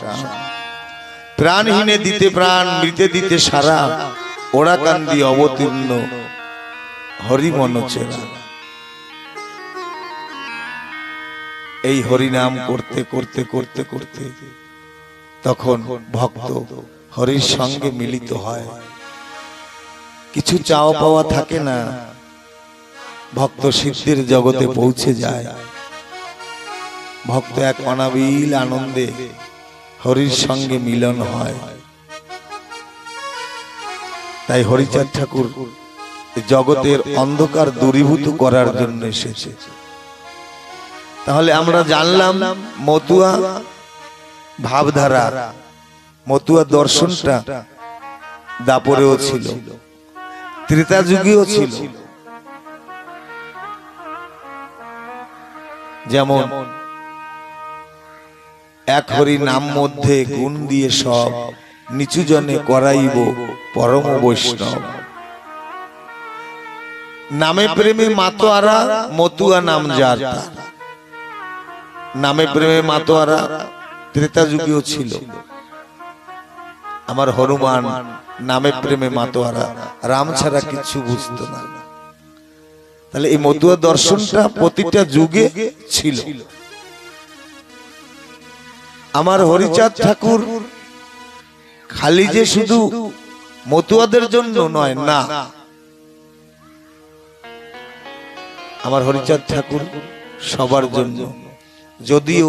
পাশা, প্রাণহীনে দিতে প্রাণ, মৃতে দিতে সারা, ওরা কান্দি অবতীর্ণ হরি মনচেরা। এই হরিনাম করতে করতে করতে করতে তখন ভক্ত হরির সঙ্গে মিলিত হয়। কিছু চাওয়া পাওয়া থাকে না, ভক্ত সিদ্ধির জগতে পৌঁছে যায়। ভক্ত এক অনাবিল আনন্দে হরির সঙ্গে মিলন হয়। তাই হরিচাঁদ ঠাকুর জগতের অন্ধকার দূরীভূত করার জন্য এসেছে। তাহলে আমরা জানলাম মতুয়া ভাবধারা, মতুয়া দর্শনটা দাপরেও ছিল, ত্রেতা যুগেও ছিল। যেমন এক হরি নাম মধ্যে গুণ দিয়ে সব, নিচু জনে করাইব পরম বৈষ্ণব। নামে প্রেমে মাতোয়ারা, মতুয়া নাম যার তার। নামে প্রেমে মাতোয়ারা ত্রেতা যুগেও ছিল। আমার হনুমান নামে প্রেমে মাতোয়ারা, রাম ছাড়া কিছু বুঝতো না। তাহলে এই মতুয়া দর্শনটা প্রতিটা যুগে ছিল। আমার হরিচাঁদ ঠাকুর খালি যে শুধু মতুয়াদের জন্য নয়, না, আমার হরিচাঁদ ঠাকুর সবার জন্য। যদিও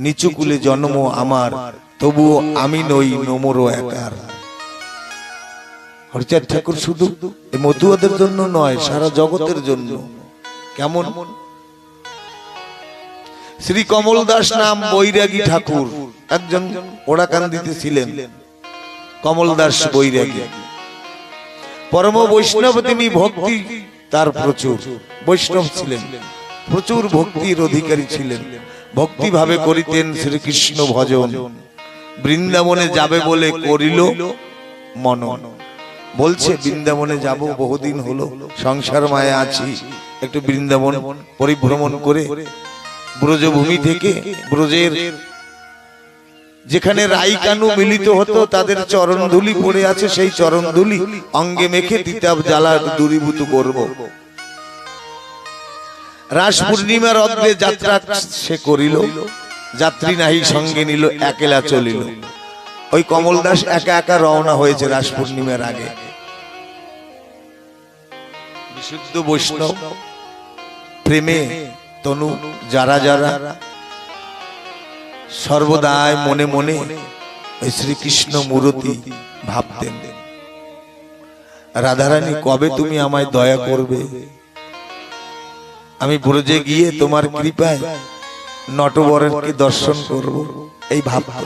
নিচু কুলে জন্ম আমার, তবুও আমি নই নমর একার। হরিচাঁদ ঠাকুর শুধু এই মতুয়াদের জন্য নয়, সারা জগতের জন্য। কেমন? শ্রী কমল দাস নাম বৈরাগী ঠাকুর একজন ওড়াকান্দিতে ছিলেন। কমল দাস বৈরাগী, পরম বৈষ্ণব তিনি। ভক্তি তার প্রচুর, বৈষ্ণব ছিলেন, প্রচুর ভক্তির অধিকারী ছিলেন। ভক্তি ভাবে করিতেন শ্রীকৃষ্ণ ভজন। বৃন্দাবনে যাবে বলে করিল মনন। বলছে বৃন্দাবনে যাব, বহুদিন হলো সংসার মায়া আছি, একটু বৃন্দাবন পরিভ্রমণ করে ব্রজভূমি থেকে, ব্রজের যেখানে রাইকানু মিলিত হতো তাদের চরণধুলি পড়ে আছে, সেই চরণধুলি অঙ্গে মেখে তিতাব জ্বালা দূরীভূত করব। রাস পূর্ণিমার অদ্রে যাত্রা সে করিল, যাত্রী নাহি সঙ্গে নিল, একেলা চলিল। ওই কমল দাস একা একা রওনা হয়েছে রাস পূর্ণিমার আগে। বিশুদ্ধ বৈষ্ণব, প্রেমে তনু যারা যারা, সর্বদাই মনে মনে ওই শ্রীকৃষ্ণ মূরতি ভাবতেন। রাধারানী কবে তুমি আমায় দয়া করবে, আমি ব্রজে গিয়ে তোমার কৃপায় নটবরেরকে দর্শন করব, এই ভাবত।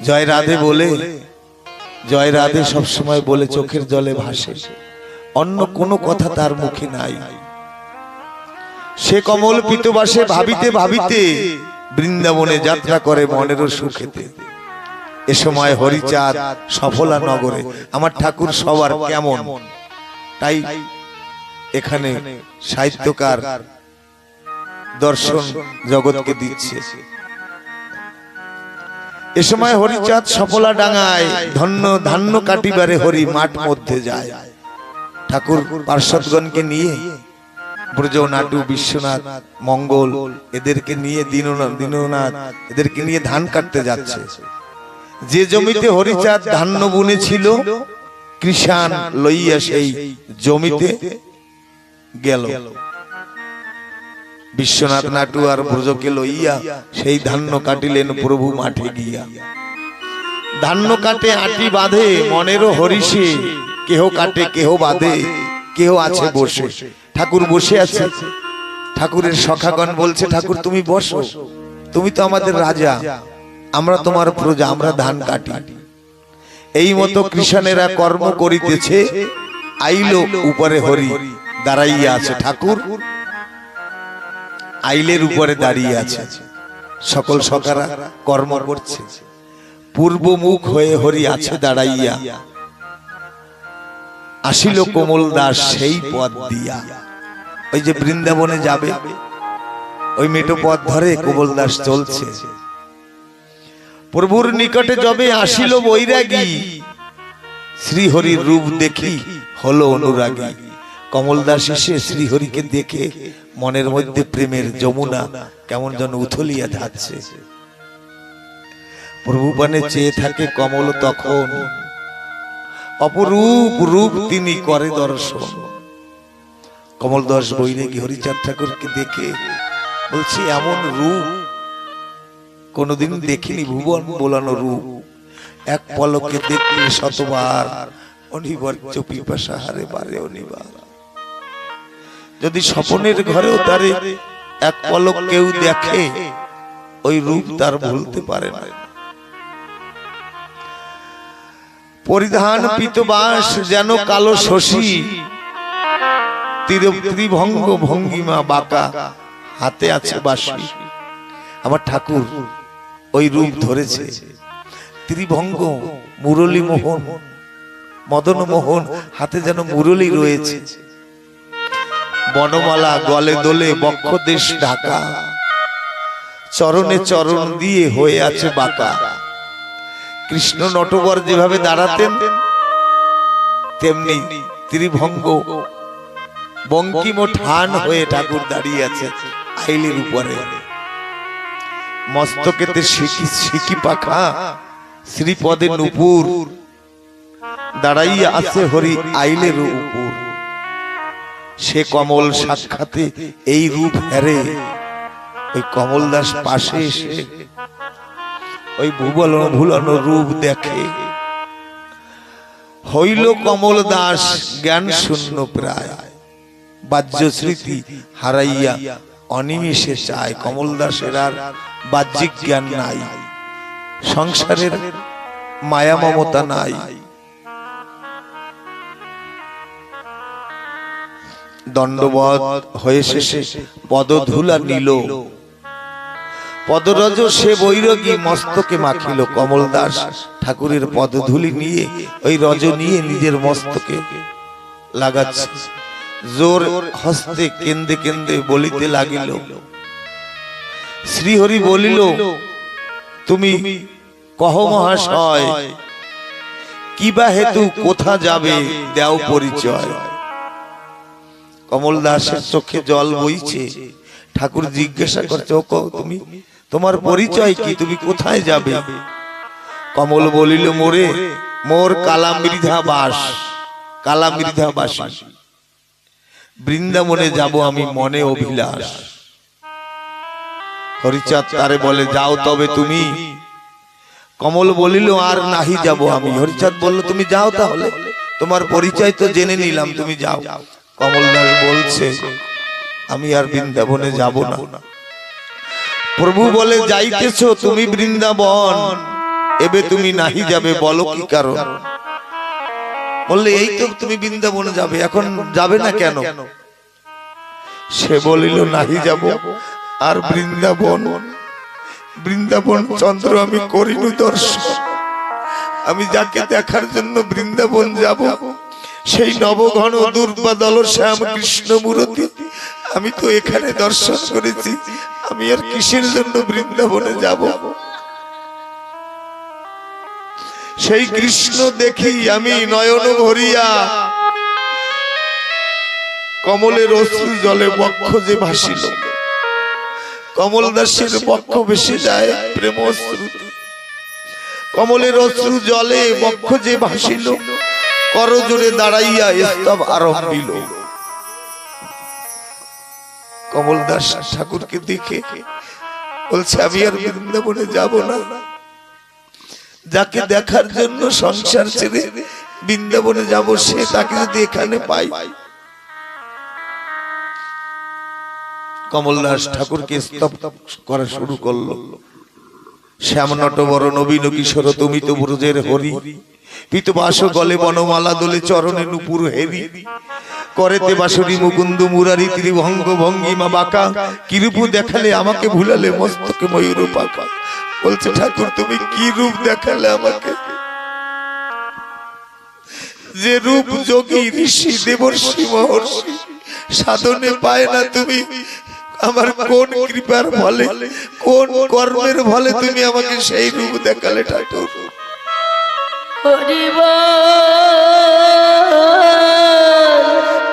জয় রাধে বলে, জয় রাধে সবসময় বলে চোখের জলে ভাসে, অন্য কোনো কথা তার মুখে নাই। সে কমল পিতবাসে ভাবিতে ভাবিতে বৃন্দাবনে যাত্রা করে মনেরও সুখেতে। এ সময় হরিচাঁদ সফলা নগরে। আমার ঠাকুর সবার কেমন, তাই এখানে সাহিত্যকার দর্শন জগৎকে দিচ্ছে। এ সময় হরিচাঁদ সফলা ডাঙায় ধন্য ধান্য কাটিবারে হরি মাঠ মধ্যে যায়। ঠাকুর পার্শ্বদগণকে নিয়ে ব্রজ, নাটু, বিশ্বনাথ, মঙ্গল এদেরকে নিয়ে, দীননাথ এদেরকে নিয়ে ধান কাটতে যাচ্ছে। যে জমিতে হরিচাঁদ ধান্য বুনেছিল, কৃষাণ লইয়া সেই জমিতে গেল। বিশ্বনাথ, নাটু আর ব্রজকে লইয়া সেই ধান্য কাটিলেন প্রভু মাঠে গিয়া। ধান্য কাটে আটি বাঁধে মনেরও হরিষে, কেহ কাটে কেহ বাঁধে, কেহ আছে বসে। ঠাকুর বসে আছে। ঠাকুরের সখাগণ বলছে, ঠাকুর তুমি বসো, তুমি তো আমাদের রাজা, আমরা তোমার প্রজা, আমরা ধান কাটি। এই মতো কৃষাণেরা কর্ম করিতেছে, আইলো উপরে হরি দাঁড়াইয়া আছে। ঠাকুর আইলের উপরে দাঁড়িয়ে আছে, সকল সখারা কর্ম করছে। পূর্ব মুখ হয়ে হরি আছে দাঁড়াইয়া, আসিল কমল দাস সেই পথ দিয়া। ওই যে বৃন্দাবনে যাবে, ওই মেটো পথ ধরে কমল দাস চলছে। প্রভুর নিকটে যবে আসিল বৈরাগী, শ্রীহরির রূপ দেখি হলো অনুরাগী। কমলদাস এসে শ্রীহরিকে দেখে মনের মধ্যে প্রেমের যমুনা কেমন যেন উথলিয়া যাচ্ছে। প্রভু পানে চেয়ে থাকে কমল, তখন অপরূপ রূপ তিনি করে দর্শন। কমলদাস বৈরাগী হরিচাঁদ ঠাকুরকে দেখে বলছি, এমন রূপ কোনদিন দেখিনি, ভুবন বোলানো রূপ। এক পলকে দেখলে শতবার অনিবার্য পিপাসা হারে বারে অনিবার। যদি স্বপনের ঘরেও তারে এক পলক কেউ দেখে, ওই রূপ তার ভুলতে পারে না। পরিধান পীতবাস যেন কালো শশী, ত্রিভঙ্গ ভঙ্গিমা বাঁকা, হাতে আছে বাঁশি। আমার ঠাকুর ওই রূপ ধরেছে, ত্রিভঙ্গ, মুরলী মোহন, মদন মোহন, হাতে যেন মুরলী রয়েছে। বনমালা গলে দোলে, বক্ষ দেশ ঢাকা, চরণে চরণ দিয়ে হয়ে আছে বাঁকা। কৃষ্ণ নটবর যেভাবে দাঁড়াতেন, তেমনি ত্রিভঙ্গ বঙ্কিম ঠান হয়ে ঠাকুর দাঁড়িয়ে আছে আইলের উপরে। মস্তকেতে সিকি পাখা, শ্রীপদে নুপুর, দাঁড়াইয়া আছে হরি আইলের উপর। সে কমল সাক্ষাতে এই রূপ হেরে, ওই কমলদাস পাশে এসে ওই ভুলানো রূপ দেখে। হইল কমল দাস জ্ঞান শূন্য প্রায়, বাহ্য স্মৃতি হারাইয়া অনিমেষে চায়। কমল দাসের আর বাহ্যিক জ্ঞান নাই, সংসারের মায়া মমতা নাই। দণ্ডবধ হয়ে শেষে পদধূলা নিল, পদরজ সে বৈরাগী মস্তকে মাখিল। কমল দাস ঠাকুরের পদধূলি নিয়ে, ওই রজ নিয়ে নিজের মস্তকে লাগাচ্ছে। জোর হস্তে কেন্দে কেন্দে বলিতে লাগিল। শ্রীহরি বলিল, তুমি কহ মহাশয়, কিবা হেতু কোথা যাবে, দেও পরিচয়। কমল দাসের চোখে জল বইছে। ঠাকুর জিজ্ঞাসা করছে, ও তুমি, তোমার পরিচয় কি, তুমি কোথায় যাবে? কমল বলিল, মোর কালামৃধা বাস, কালামৃধা বাসী, বৃন্দাবনে যাব আমি মনে অভিলাষ। হরিচাঁদ তারে বলে, যাও তবে তুমি। কমল বলিল, আর নাহি যাব আমি। হরিচাঁদ বলল, তুমি যাও তাহলে, তোমার পরিচয় তো জেনে নিলাম, তুমি যাও। কমল দাস বলছে, আমি আর বৃন্দাবনে যাব না। প্রভু বলে, যাইতেছ তুমি বৃন্দাবন, এবে তুমি নাহি যাবে, বলো কি কারণ? বললে, এই তো তুমি বৃন্দাবনে যাবে, এখন যাবে না কেন? সে বলিল, নাহি যাব আর বৃন্দাবন চন্দ্র আমি করিনু দর্শন। আমি যাকে দেখার জন্য বৃন্দাবন যাব, সেই নবঘন দুর্বাদল শ্যাম কৃষ্ণ মূর্তি আমি তো এখানে দর্শন করেছি, আমি আর কিসের জন্য বৃন্দাবনে যাব? সেই কৃষ্ণ দেখি আমি নয়ন ভরিয়া, কমলের অশ্রু জলে বক্ষ যে ভাসিল। কমল দাসের বক্ষ ভেসে যায় প্রেম অশ্রু, কমলের অশ্রু জলে বক্ষ যে ভাসিল, করজোড়ে দাঁড়াইয়া স্তব আরম্ভিল। কমল দাস ঠাকুরকে দেখে বলছে, আমি আর বৃন্দাবনে যাব না। যাকে দেখার জন্য সংসার ছেড়ে বৃন্দাবনে যাব, সে তাকে যদি এখানে পাই। কমল দাস ঠাকুরকে স্তব করা শুরু করলো। শ্যাম নটবর নবীন কিশোর তুমি তো ব্রজের হরি, পিতবাস গলে বনমালা দোলে চরণে নুপুর হেরি, করেতে বাসুরি মুকুন্দ মুরারি, ত্রিভঙ্গ ভঙ্গিমা বাঁকা, কিরূপ দেখালে আমাকে ভুলালে মস্তকে ময়ূর পাকা। বলছে, ঠাকুর তুমি কি রূপ দেখালে আমাকে, যে রূপ যোগী ঋষি দেবর্ষি মহর্ষি সাধনে পায় না, তুমি আমার কোন কৃপার ফলে, কোন কর্মের ফলে তুমি আমাকে সেই রূপ দেখালে ঠাকুর?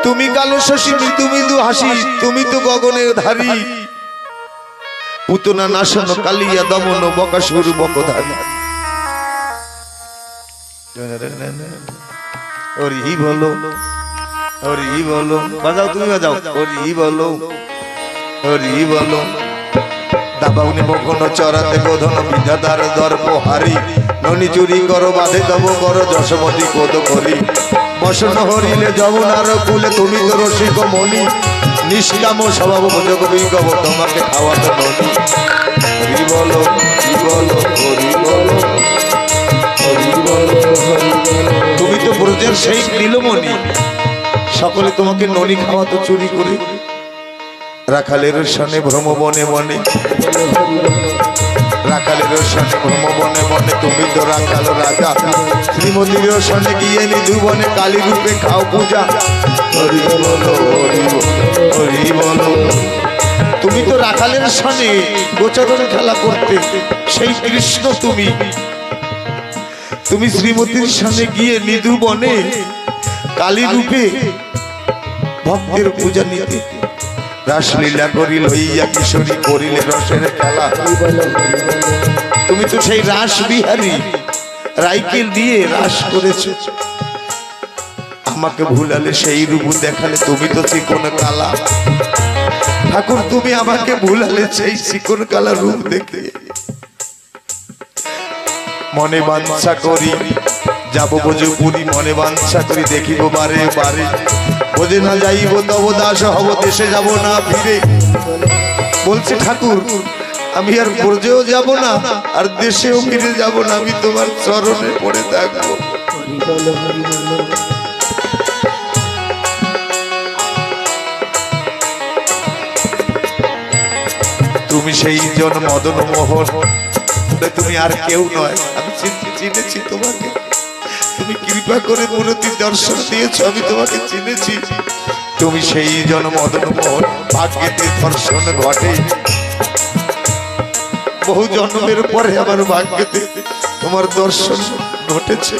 তুমি কালো শশী মৃদু মৃদু হাসি, তুমি তো গগনের ধারী, পুতনা নাশন কালিয়া দমন বকাসুর বকধারী। হরি বলো, হরি বলো, বাজাও তুমি বাজাও, হরি বলো, হরি বলো। দাবাউনি বখন চরাতে গোধন বিধাতার দর্প হারি, ননি চুরি করো বাঁধে তব করো যশমতি কোদ করি। বসন হরিলে যমুনার কুলে তুমি তো রসিক মণি, নিষ্কাম স্বভাব ভোজক বিগব তোমাকে খাওয়াতে ননি। হরি বলো, হরি বলো, হরি বলো, হরি বলো, হরি বলো। তুমি তো ব্রজের সেই নীলমণি, সকলে তোমাকে ননি খাওয়াতো চুরি করে। রাখালের সনে ভ্রম বনে বনে, রাখালের সনে ভ্রম বনে বনে, তুমি তো রাখাল রাজা। শ্রীমতীর সনে গিয়ে নিধু বনে কালী রূপে খাও পূজা। হরি বলো, হরি বলো, হরি বলো। তুমি তো রাখালের সনে গোচারণ খেলা করতে, সেই কৃষ্ণ তুমি। তুমি শ্রীমতীর সনে গিয়ে নিধু বনে কালী রূপে ভক্তের পূজা নিতে। রাসলীলা করি লইয়া কিশোরী করিলে রসের খেলা। তুমি তো সেই রাস বিহারী, রাইকেল দিয়ে রাস করেছো। আমাকে ভুলালে সেই রূপ দেখালে, তুমি তো চিকন কালা। ঠাকুর তুমি আমাকে ভুলালে সেই চিকন কালা রূপ দেখে। মনে বাঞ্ছা করি যাব বোঝপুরি, মনে বাঞ্ছা করি দেখিব বারে বারে। বোঝে না যাইব তব দাস হব, দেশে যাব না ফিরে। বলছে ঠাকুর আমি আর ব্রজেও যাব না, আর দেশেও ফিরে যাব না, আমি তোমার চরণে পড়ে থাকবো। তুমি সেই জন মদন মোহন, তুমি আর কেউ নয়, আমি চিনেছি তোমাকে। তুমি কৃপা করে মূর্তি দর্শন দিয়েছ, আমি তোমাকে চিনেছি। তুমি সেই জন মদন মোহন, ভাগ্যেতে দর্শন ঘটে। বহু জন্মের পরে আমার ভাগ্যেতে তোমার দর্শন ঘটেছে।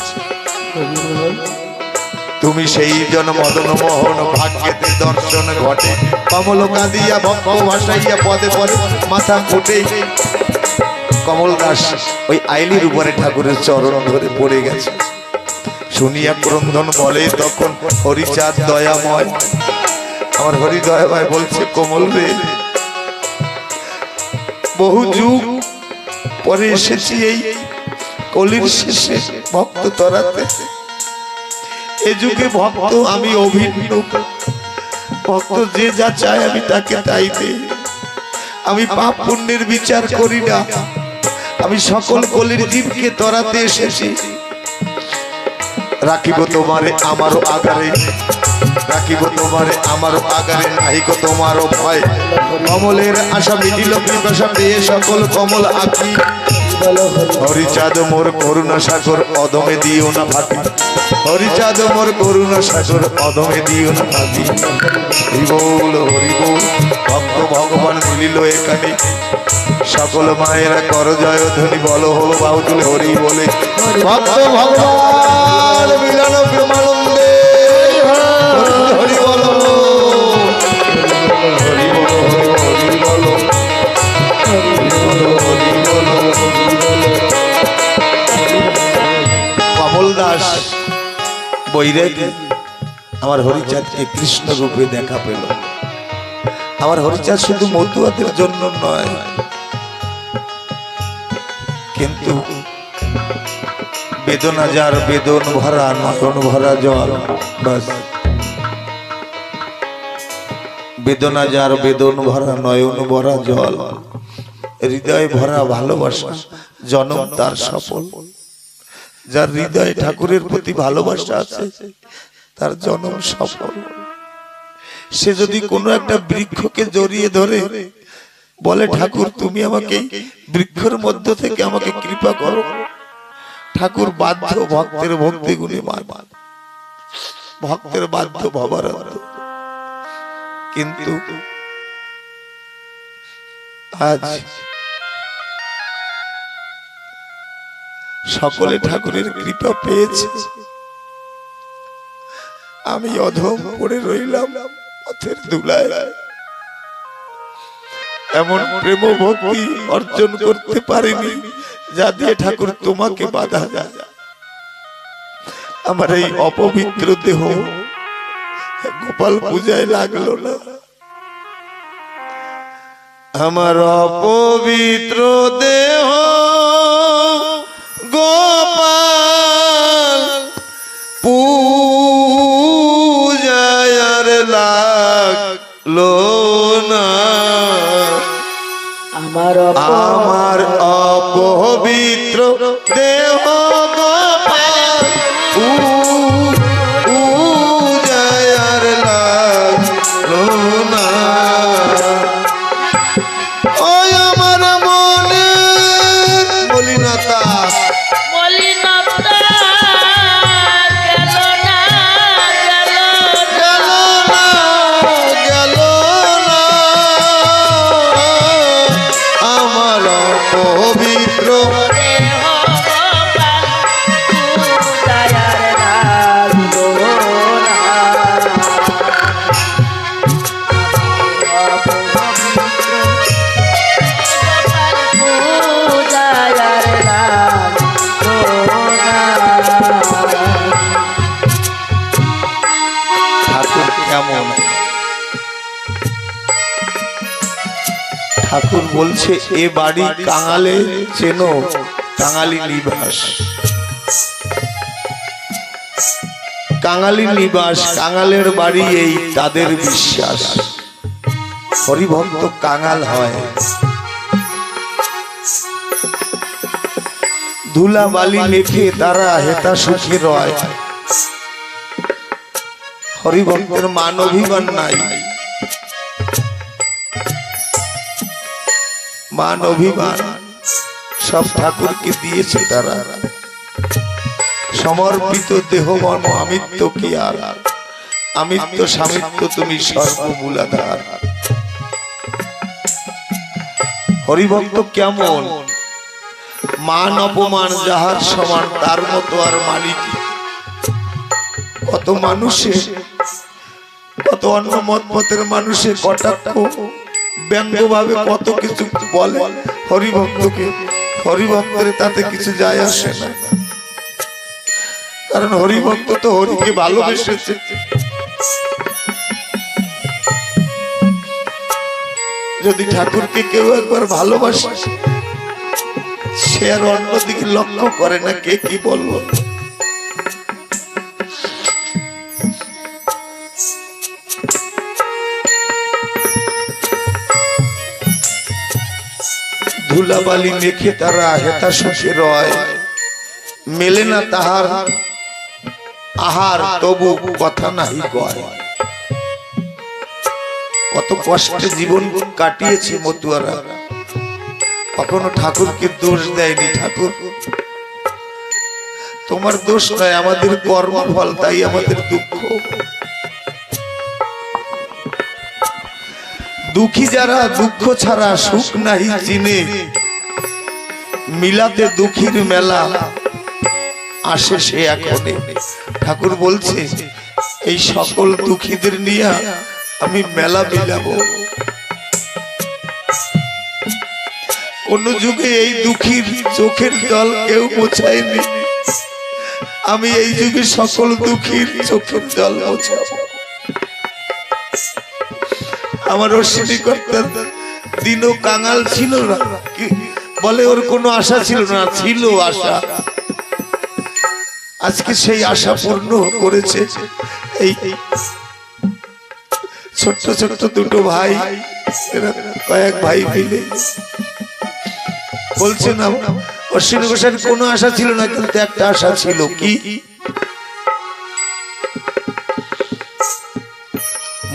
তুমি সেই জন মদন মোহন, ভাগ্যেতে দর্শন ঘটে। কমল কাঁদিয়া ভক্ত ভাসাইয়া পদে পদে মাথা ফুটে। কমল দাস ওই আইলির উপরে ঠাকুরের চরণ ধরে পড়ে গেছে। শুনিয়া ক্রন্দন বলে তখন হরিচাঁদ দয়াময়, আমার হরি দয়াময় বলছে কমল রে, বহু যুগ পরে এসেছি এই কলির শেষে ভক্ত তরাতে। এ যুগে ভক্ত আমি অভিন্ন, ভক্ত যে যা চায় আমি তাকে তাই দেই। আমি পাপ পুণ্যের বিচার করি না, আমি সকল কলির জীবকে তরাতে এসেছি। রাখিব তোমারে আমারও আগারে, রাখিব তোমারে আমারও আগারে, নাহিক তোমারও ভয়। কমলের আশা মিটিল পিপাসা পেয়ে সকল কমল আঁকি। হরিচাঁদ মোর করুণা সাগর অদমে দিও না ফাঁকি, হরিচাঁদ মোর করুণা সাগর অদমে দিও না ফাঁকি। হরি বল, হরি বল, ভক্ত ভগবান মিলিল এখানে। সকল মায়েরা কর জয় ধ্বনি, বলো হো বাহু তুলে হরি বলে। ভক্ত ভগবান মিলন প্রেমানন্দে হরি বলো, হরি বলো, হরি বলো, হরি বলো। কমল দাস বৈরাগী আমার হরিচাঁদকে কৃষ্ণ রূপে দেখা পেল। আমার হরিচাঁদ শুধু মতুয়াদের জন্য নয়, কিন্তু বেদনা যার বেদন ভরা, নয়ন ভরা জল, বাস বেদনা যার বেদন ভরা, নয়ন ভরা জল, হৃদয় ভরা ভালোবাসা, জনম তার সফল। যার হৃদয়ে ঠাকুরের প্রতি ভালোবাসা আছে তার জনম সফল। সে যদি কোনো একটা বৃক্ষকে জড়িয়ে ধরে বলে ঠাকুর তুমি আমাকে বৃক্ষের মধ্য থেকে আমাকে কৃপা করো, ঠাকুর বাধ্য ভক্তের ভক্তি গুণে মান, ভক্তের বাধ্য ভবারাধ্য। কিন্তু আজ সকলে ঠাকুরের কৃপা পেয়েছে, আমি অধম পড়ে রইলাম পথের ধুলায়। এমন প্রেম ভক্তি অর্জন করতে পারিনি যা দিয়ে ঠাকুর তোমাকে বাধা যায়। আমার এই অপবিত্র দেহ গোপাল পূজায় লাগলো না। আমার অপবিত্র দেহ গোপাল পূজায় আর লাগলো না। আমার অপবিত্র দেহ গোপাল পূজায় আর লাগলো না। ওই আমার মনে মলিনতা পবিত্র ঠাকুর বলছে এ বাড়ি কাঙালে চেনো, কাঙালি নিবাস। কাঙালি নিবাস, কাঙালের বাড়ি এই তাদের বিশ্বাস। হরিভক্ত কাঙাল হয়, ধুলা বালি মেখে তারা হেতা সুখে রয়। হরিভক্তের মান অভিমান নাই, মান অভিমান সব ঠাকুরকে দিয়েছে তারা। সমর্পিত দেহ মন আমিত্ব কি আর, আমিত্ব সামিত্য তুমি সর্বমূলাধার। হরিভক্ত কেমন, মান অপমান যাহার সমান তার মতো আর মানিক। কত মানুষে, কত অন্য মতপথের মানুষে কটাক্ষ ব্যঙ্গভাবে কত কিছু বলে হরিভক্তকে, হরিভক্তের তাতে কিছু যায় আসে না। কারণ হরিভক্ত তো হরিকে ভালোবেসেছে। যদি ঠাকুরকে কেউ একবার ভালোবাসে সে আর অন্যদিকে লক্ষ্য করে না কে কি বলবো। ধুলাবালি মেখে তারা হেতা সুখে রয়, মেলে না তাহার আহার তবু কথা নাহি কয়। কত কষ্টে জীবন কাটিয়েছে মতুয়ারা, কখনো ঠাকুরকে দোষ দেয়নি। ঠাকুর তোমার দোষ নয়, আমাদের কর্মফল, তাই আমাদের দুঃখ। দুঃখী যারা দুঃখ ছাড়া সুখ নাহি চিনে, মিলাতে দুঃখীর মেলা আসে সে এখনে। ঠাকুর বলছে এই সকল দুঃখীদের নিয়ে আমি মেলা মিলাবো। কোন যুগে এই দুঃখীর চোখের জল কেউ মোছায়নি, আমি এই যুগে সকল দুঃখীর চোখের জল মোছাবো। আমার অশ্বিনী কর্তার দিনও কাঙাল ছিল না, বলে ওর কোনো আশা ছিল না, ছিল আশা। আজকে সেই আশা পূর্ণ করেছে এই ছোট্ট ছোট্ট দুটো ভাই, কয়েক ভাই মিলে। বলছে না অশ্বিনী ঘোষের কোনো আশা ছিল না, কিন্তু একটা আশা ছিল, কি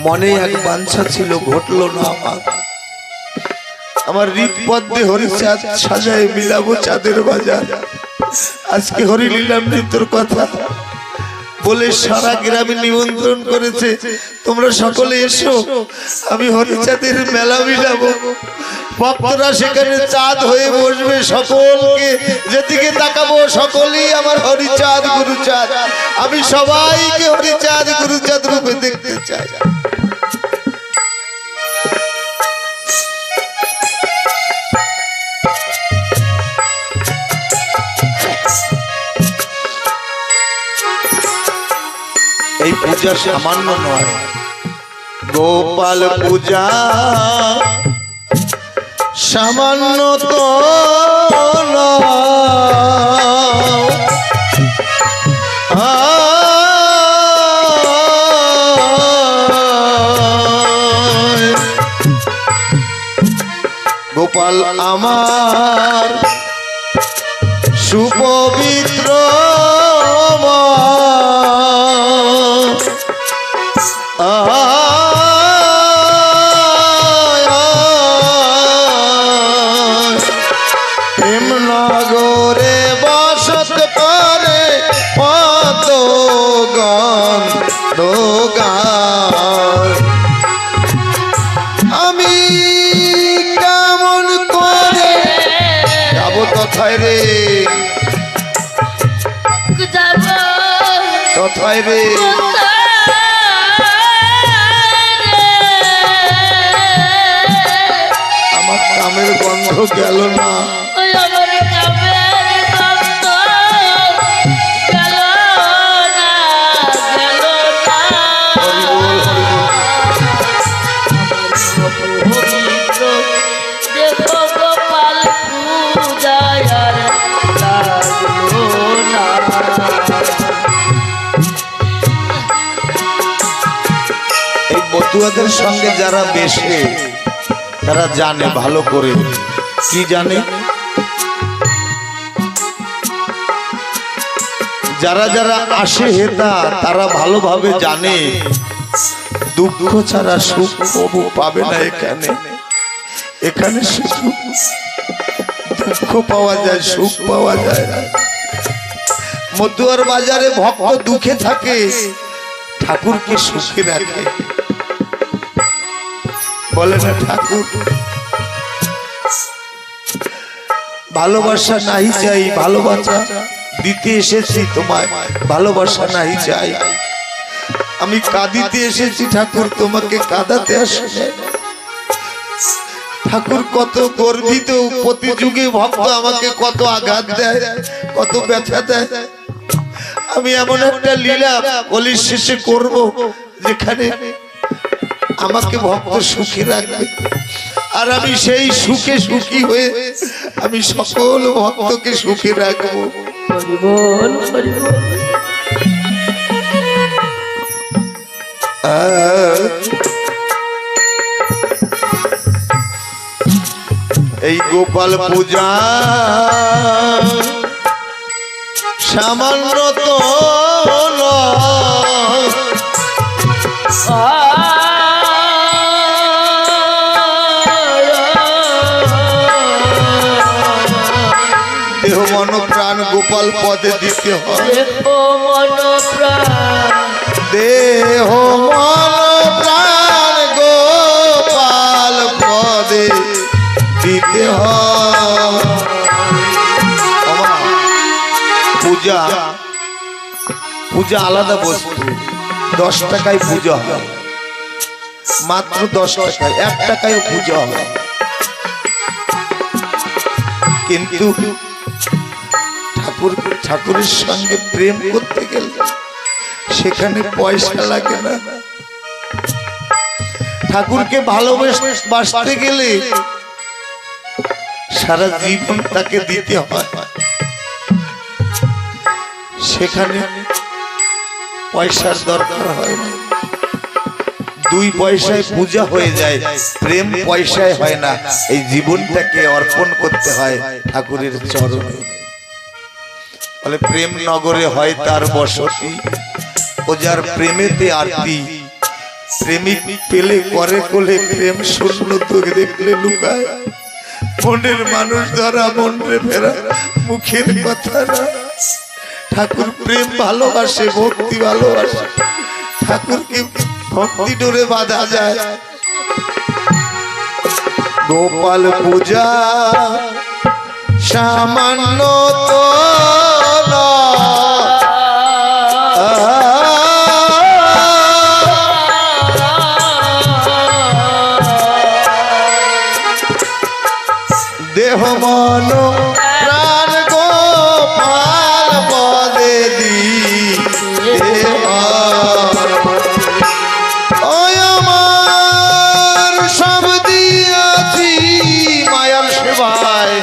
মনে এক বাঞ্ছা ছিল, ঘটলো না আমার। আমার হৃদপদ্মে হরিচাঁদ সাজায় মিলাবো চাঁদের বাজার। আজকে হরিলীলামৃতর কথা বলে সারা গ্রামে নিমন্ত্রণ করেছে, তোমরা সকলে এসো, আমি হরিচাঁদের মেলা মিলাবো। ভক্তরা সেখানে চাঁদ হয়ে বসবে, সকলকে যেদিকে তাকাবো সকলেই আমার হরিচাঁদ গুরুচাঁদ। আমি সবাইকে হরিচাঁদ গুরুচাঁদ রূপে দেখতে চাই। এই পূজা সামান্য নয়, গোপাল পূজা সামান্য তো গোপাল আমার সুপবিত্র প্রেমনগরে বসত করে পদ গন্ধগান। আমি কেমন করে যাব তথায় রে, তথায় রে আমার কামের গন্ধ গেল না। এই বতুয়াদের সঙ্গে যারা বেশে তারা জানে ভালো করে, কি জানে, যারা যারা আসে হেতা তারা ভালোভাবে জানে দুঃখ ছাড়া সুখ প্রভু পাবে না। এখানে এখানে শুধু দুঃখ পাওয়া যায়, সুখ পাওয়া যায় না। মতুয়ার বাজারে ভক্ত দুঃখে থাকে, ঠাকুরকে সুখে রাখে, বলে না ঠাকুর ভালোবাসা নাই চাই, ভালোবাসা দিতে এসেছি তোমায়, ভালোবাসা নাই চাই। আমি কাঁদিতে এসেছি ঠাকুর, তোমাকে কাঁদাতে আসে। ঠাকুর কত গর্বিত, প্রতি যুগে ভক্ত আমাকে কত আঘাত দেয়, কত ব্যথা দেয়। আমি এমন একটা লীলা কলির শেষে করব যেখানে আমাকে ভক্ত সুখী রাখবে, আর আমি সেই সুখে সুখী হয়ে আমি সকল ভক্তকে সুখী রাখবো। এই গোপাল পূজা সামান্য তো দেহ মন প্রাণ গোপাল পদে দিতে হয়। দেহ মন প্রাণ গোপাল পদে দিতে হয়। পূজা পূজা আলাদা বস্তু, 10 টাকায় পূজা হয়, মাত্র 10 টাকায়, 1 টাকায় পূজা হয়। কিন্তু ঠাকুরের সঙ্গে প্রেম করতে গেলে সেখানে পয়সা লাগে না। ঠাকুরকে ভালোবাসতে গেলে সারা জীবন তাকে দিতে হয়, সেখানে পয়সার দরকার হয় না। 2 পয়সায় পূজা হয়ে যায়, প্রেম পয়সায় হয় না। এই জীবনটাকে অর্পণ করতে হয় ঠাকুরের চরণে। বলে প্রেম নগরে হয় তার বসতি, ও যার প্রেমেতে আরতি। প্রেমিক পেলে করে কোলে, প্রেম শূন্য তোকে দেখলে লুকায়। মনের মানুষ ধরা মনে ফেরা, মুখের কথা না। ঠাকুর প্রেম ভালোবাসে, ভক্তি ভালোবাসে। ঠাকুরকে ভক্তি ডোরে বাঁধা যায়, গোপাল পূজা সামান্য তো দেহ মন প্রাণ গোপাল পদে দি আমার সব দিয়াছি মায়ার সেবায়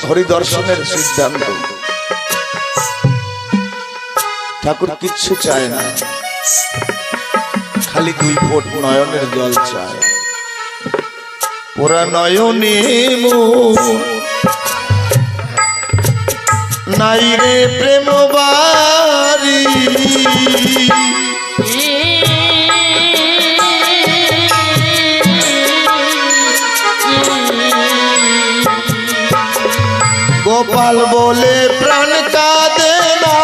হরিদর্শনের সিদ্ধান্ত ঠাকুর কিচ্ছু চায় না, খালি 2 ফোঁট নয়নের জল চায়। ওরা নয়নে নাই রে প্রেম বাড়ি গোপাল বলে প্রাণ কাঁদে না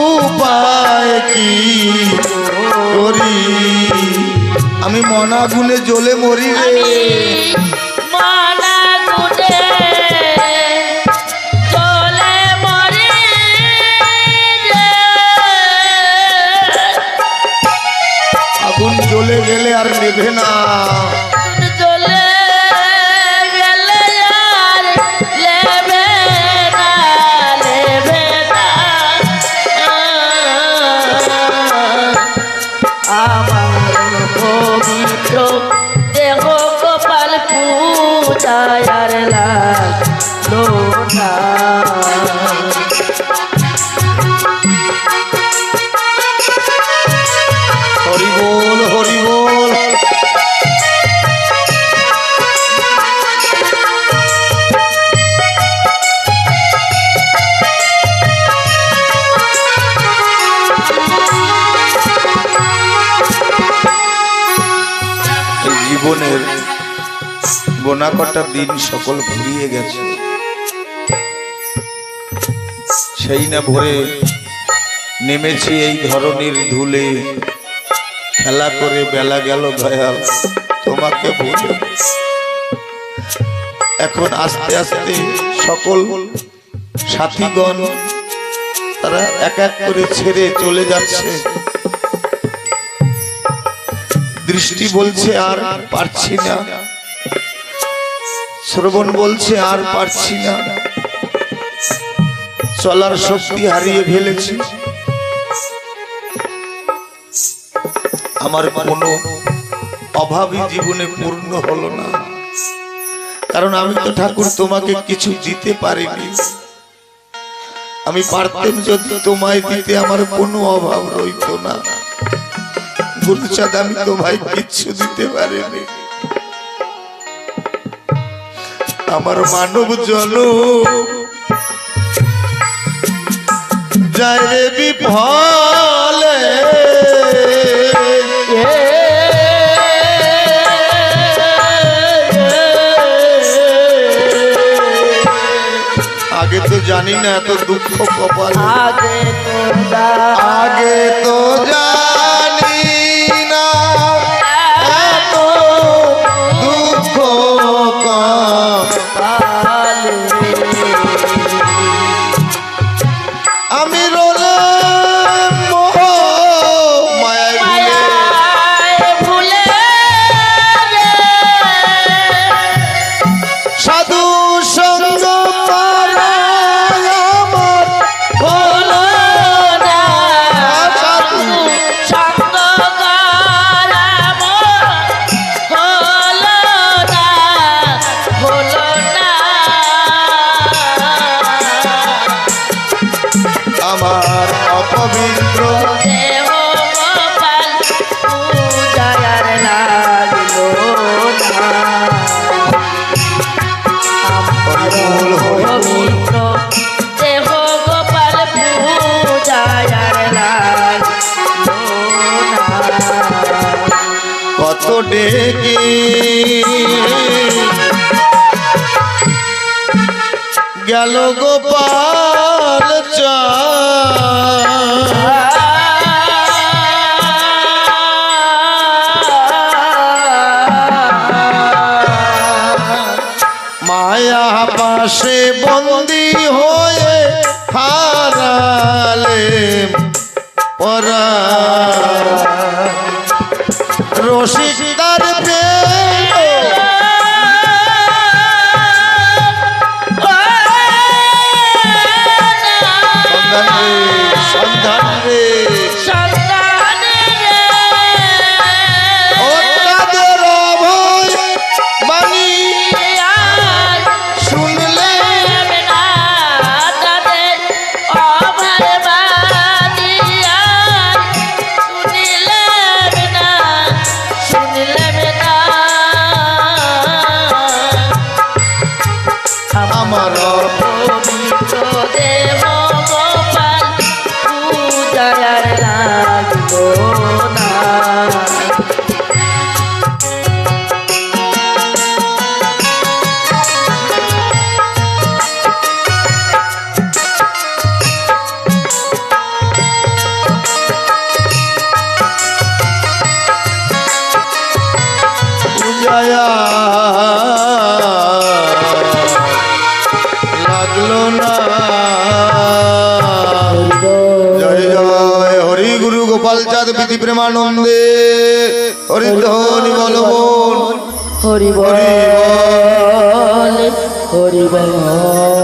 উপায় কি করি আমি মনা গুনে জ্বলে মরি রে আগুন জ্বলে গেলে আর নেভে না দেহ গোপাল পূজার লাগলো না হরি বল হরি বল জীবনের গোনা কটা দিন সকল ফুরিয়ে গেছে, সেই না ভোরে নেমেছি এই ধরনের ধুলে খেলা করে বেলা গেল দয়াল তোমাকে ভুলে। এখন আস্তে আস্তে সকল সাথীগণ তারা এক এক করে ছেড়ে চলে যাচ্ছে। দৃষ্টি বলছে আর পারছি না, শ্রবণ বলছে আর পারছি না, চলার শক্তি হারিয়ে ফেলেছি। আমার কোনো অভাবই জীবনে পূর্ণ হলো না, কারণ আমি তো ঠাকুর তোমাকে কিছু দিতে পারিনি। আমি পারতাম যদি তোমায় দিতে আমার কোনো অভাব রইত না। গুরুচাঁদ আমি তোমায় কিচ্ছু দিতে পারিনি। আমার মানব জনম যায় রে বিফলে, আগে তো জানি না এত দুঃখ কপাল, আগে তো জানি না এত দুঃখ কপালে। আমি রোলে কত ডেকে গেল গোপাল মায়া পাশে বন্দি হয়ে হারালে পরা রসিক তার সন্ধান রে ও তাদের অভয় বাণী শুনলে আমার পবিত্র দেব গোপাল পূজার লাগলো না পূজায়া লাগলো না জয় জয় হরি গুরু গোপাল চাঁদ বিধি প্রেমানন্দে হরিধ্বনি বলবন হরি বল হরি বল